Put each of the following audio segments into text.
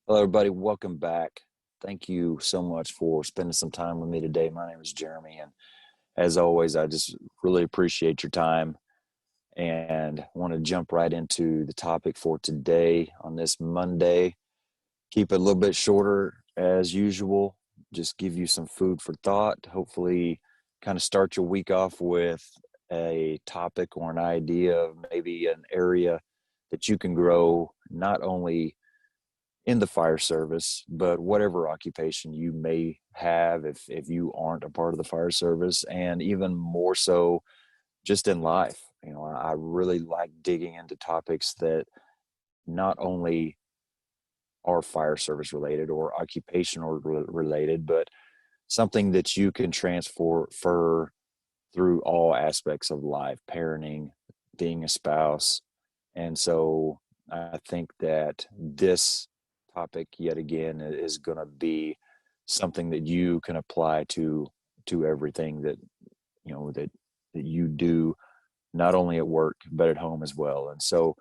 Hello, everybody. Welcome back. Thank you so much for spending some time with me today. My name is Jeremy, and as always, I just really appreciate your time and want to jump right into the topic for today on this Monday. Keep it a little bit shorter as usual, just give you some food for thought. Hopefully, kind of start your week off with a topic or an idea of maybe an area that you can grow, not only in the fire service, but whatever occupation you may have if you aren't a part of the fire service, and even more so just in life. I really like digging into topics that not only are fire service related or occupational related, but something that you can transfer through all aspects of life, parenting, being a spouse. And so I think that this topic yet again is going to be something that you can apply to everything that you do, not only at work but at home as well. And so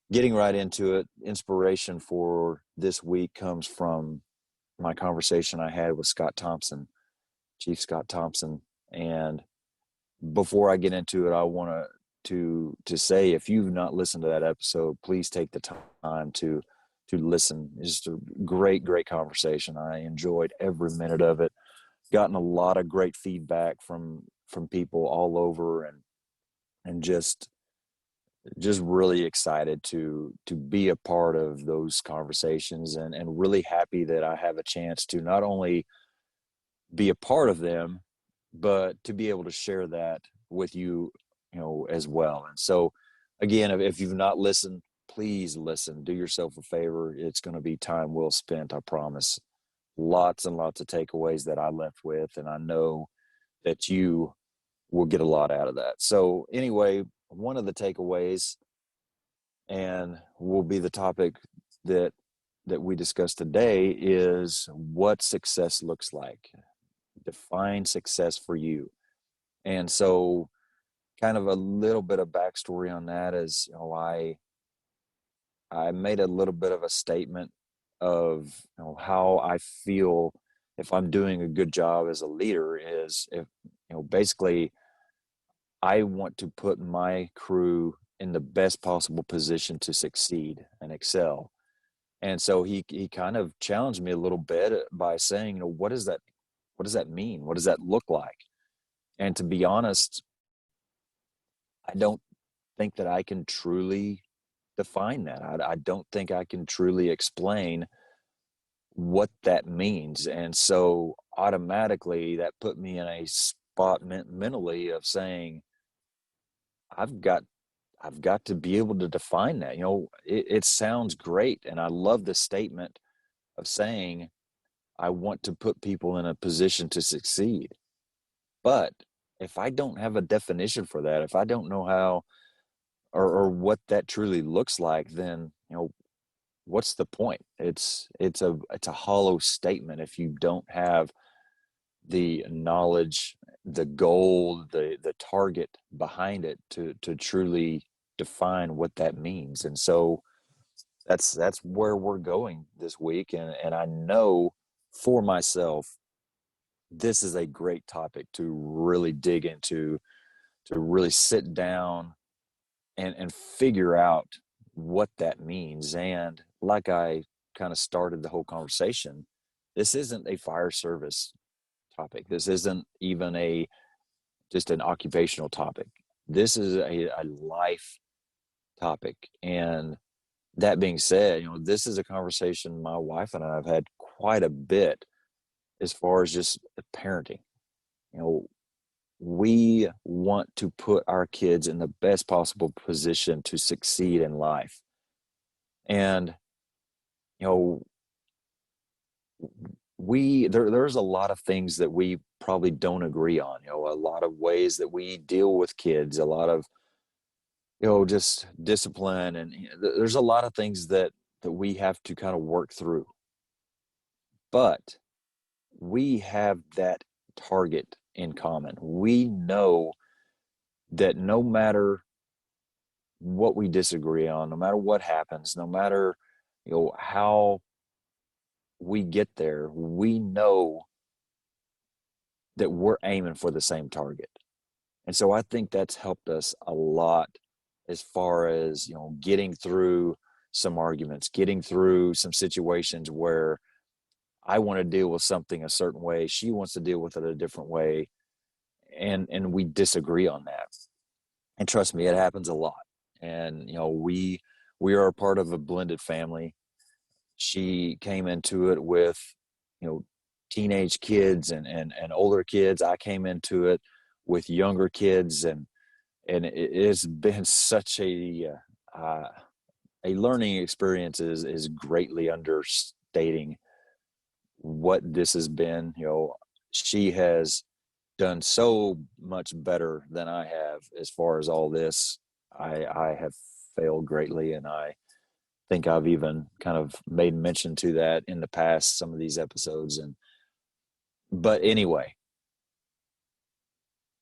getting right into it, inspiration for this week comes from my conversation I had with Scott Thompson, Chief Scott Thompson. And before I get into it, I want to say, if you've not listened to that episode, please take the time to listen. It's just a great conversation. I enjoyed every minute of it. Gotten a lot of great feedback from people all over, and just really excited to be a part of those conversations, and really happy that I have a chance to not only be a part of them, but to be able to share that with you, as well. And so, again, if you've not listened, please listen. Do yourself a favor. It's going to be time well spent, I promise. Lots and lots of takeaways that I left with, and I know that you will get a lot out of that. So, anyway, one of the takeaways, and will be the topic that we discuss today, is what success looks like. Define success for you. And so, kind of a little bit of backstory on that is, I made a little bit of a statement of, how I feel if I'm doing a good job as a leader is, if basically I want to put my crew in the best possible position to succeed and excel. And so he kind of challenged me a little bit by saying, what does that mean? What does that look like? And to be honest, I don't think that I can truly define that. I don't think I can truly explain what that means. And so automatically that put me in a spot mentally of saying, I've got I've got to be able to define that. It sounds great, and I love the statement of saying I want to put people in a position to succeed. But if I don't have a definition for that, if I don't know how or what that truly looks like, then what's the point? It's a hollow statement if you don't have the knowledge, the goal, the target behind it to truly define what that means. And so that's where we're going this week. And I know for myself, this is a great topic to really dig into, to really sit down and figure out what that means. And like I kind of started the whole conversation, this isn't a fire service topic. This isn't even just an occupational topic. This is a life topic. And that being said, this is a conversation my wife and I have had quite a bit as far as just parenting. You know, we want to put our kids in the best possible position to succeed in life. And, you know, there's a lot of things that we probably don't agree on, a lot of ways that we deal with kids, a lot of, just discipline. And there's a lot of things that we have to kind of work through. But we have that target in common. We know that no matter what we disagree on, no matter what happens, no matter how we get there, we know that we're aiming for the same target. And so I think that's helped us a lot as far as, getting through some arguments, getting through some situations where I want to deal with something a certain way, she wants to deal with it a different way, and we disagree on that. And trust me, it happens a lot. And we are a part of a blended family. She came into it with, you know, teenage kids and older kids. I came into it with younger kids, and it has been such a learning experience is greatly understating what this has been. She has done so much better than I have as far as all this. I have failed greatly, and I think I've even kind of made mention to that in the past, some of these episodes. But anyway,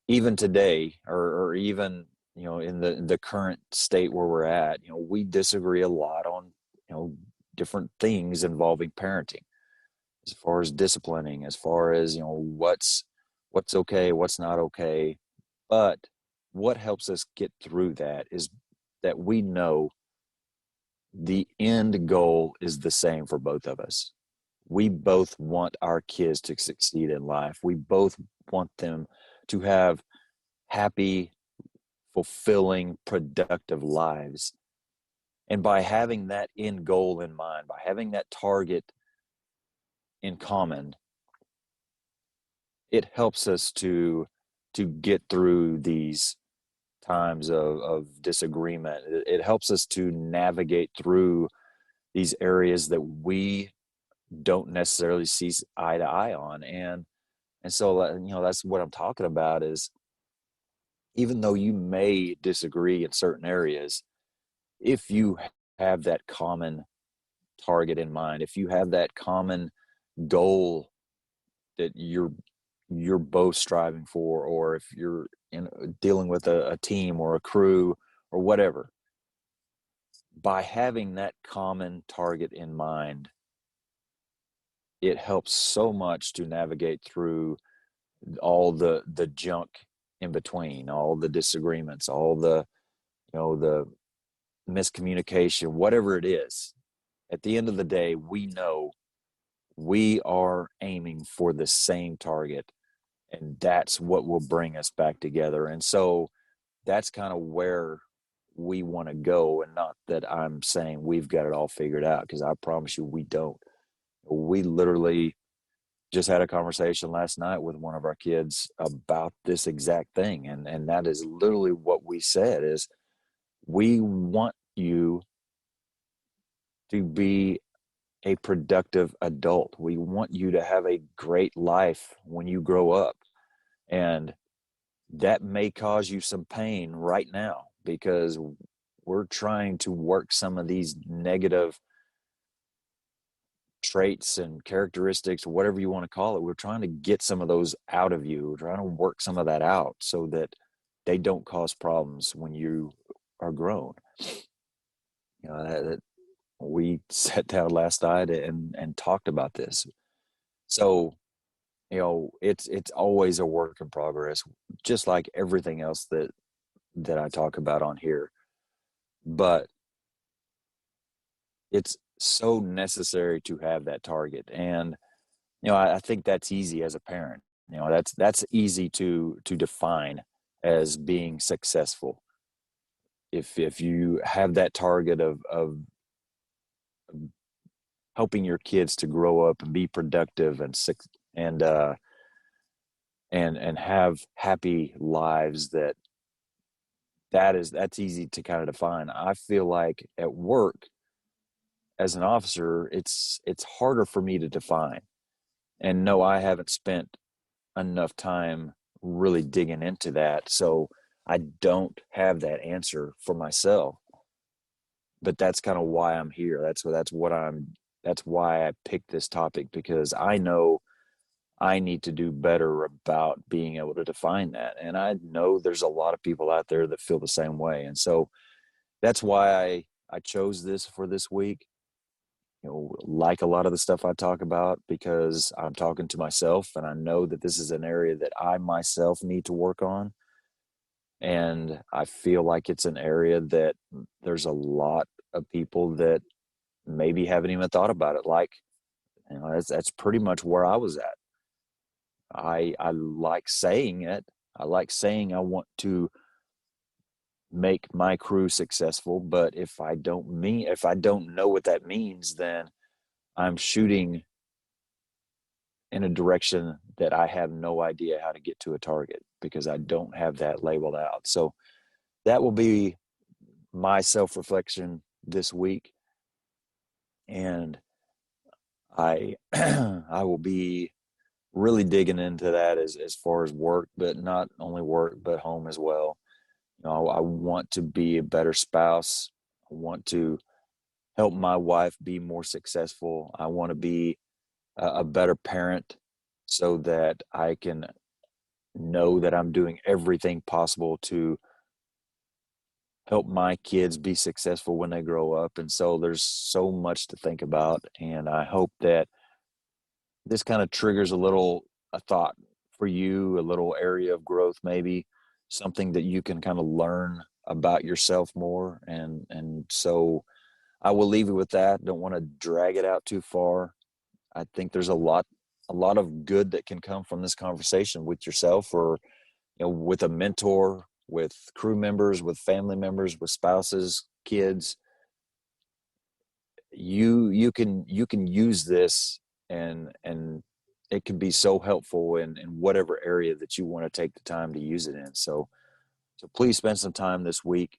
even today, or even, in the current state where we're at, we disagree a lot on, different things involving parenting, as far as disciplining, as far as, what's okay, what's not okay. But what helps us get through that is that we know the end goal is the same for both of us. We both want our kids to succeed in life. We both want them to have happy, fulfilling, productive lives. And by having that end goal in mind, by having that target in common, it helps us to get through these times of disagreement. It helps us to navigate through these areas that we don't necessarily see eye to eye on. And so, that's what I'm talking about is, even though you may disagree in certain areas, if you have that common target in mind, if you have that common goal that you're both striving for, or if you're dealing with a team or a crew or whatever, by having that common target in mind, it helps so much to navigate through all the junk in between, all the disagreements, all the miscommunication, whatever it is. At the end of the day, we know we are aiming for the same target, and that's what will bring us back together. And so that's kind of where we want to go. And not that I'm saying we've got it all figured out, because I promise you we don't. We literally just had a conversation last night with one of our kids about this exact thing, and that is literally what we said is, we want you to be a productive adult. We want you to have a great life when you grow up. And that may cause you some pain right now, because we're trying to work some of these negative traits and characteristics, whatever you want to call it. We're trying to get some of those out of you. We're trying to work some of that out so that they don't cause problems when you are grown. That we sat down last night and talked about this. So, it's always a work in progress, just like everything else that I talk about on here. But it's so necessary to have that target. And, I think that's easy as a parent. That's easy to define as being successful. If you have that target of helping your kids to grow up and be productive and and have happy lives, that's easy to kind of define. I feel like at work as an officer, it's harder for me to define. And no, I haven't spent enough time really digging into that, so I don't have that answer for myself. But that's kind of why I'm here. That's why I picked this topic, because I know I need to do better about being able to define that. And I know there's a lot of people out there that feel the same way. And so that's why I chose this for this week. like a lot of the stuff I talk about because I'm talking to myself and I know that this is an area that I myself need to work on. And I feel like it's an area that there's a lot of people that maybe haven't even thought about it. Like, that's pretty much where I was at. I like saying it. I like saying I want to make my crew successful, but if I don't know what that means, then I'm shooting in a direction that I have no idea how to get to a target because I don't have that labeled out. So that will be my self-reflection this week. And I I will be really digging into that as far as work, but not only work, but home as well. I want to be a better spouse. I want to help my wife be more successful. I want to be a better parent so that I can know that I'm doing everything possible to help my kids be successful when they grow up. And so there's so much to think about. And I hope that this kind of triggers a thought for you, a little area of growth, maybe something that you can kind of learn about yourself more. And so I will leave you with that. Don't want to drag it out too far. I think there's a lot of good that can come from this conversation with yourself or, with a mentor, with crew members, with family members, with spouses, kids. You can use this and it can be so helpful in whatever area that you want to take the time to use it in. So please spend some time this week,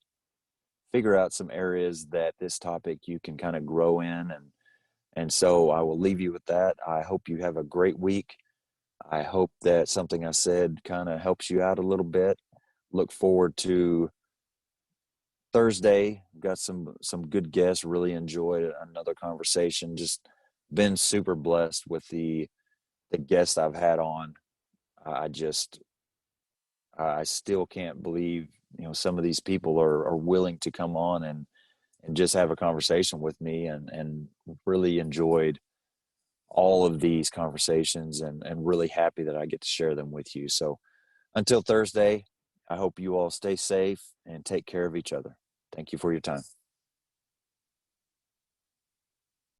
figure out some areas that this topic you can kind of grow in. And so I will leave you with that. I hope you have a great week. I hope that something I said kind of helps you out a little bit. Look forward to Thursday. Got some good guests. Really enjoyed another conversation. Just been super blessed with the guests I've had on. I just I still can't believe some of these people are willing to come on and just have a conversation with me and really enjoyed all of these conversations and really happy that I get to share them with you. So until Thursday, I hope you all stay safe and take care of each other. Thank you for your time.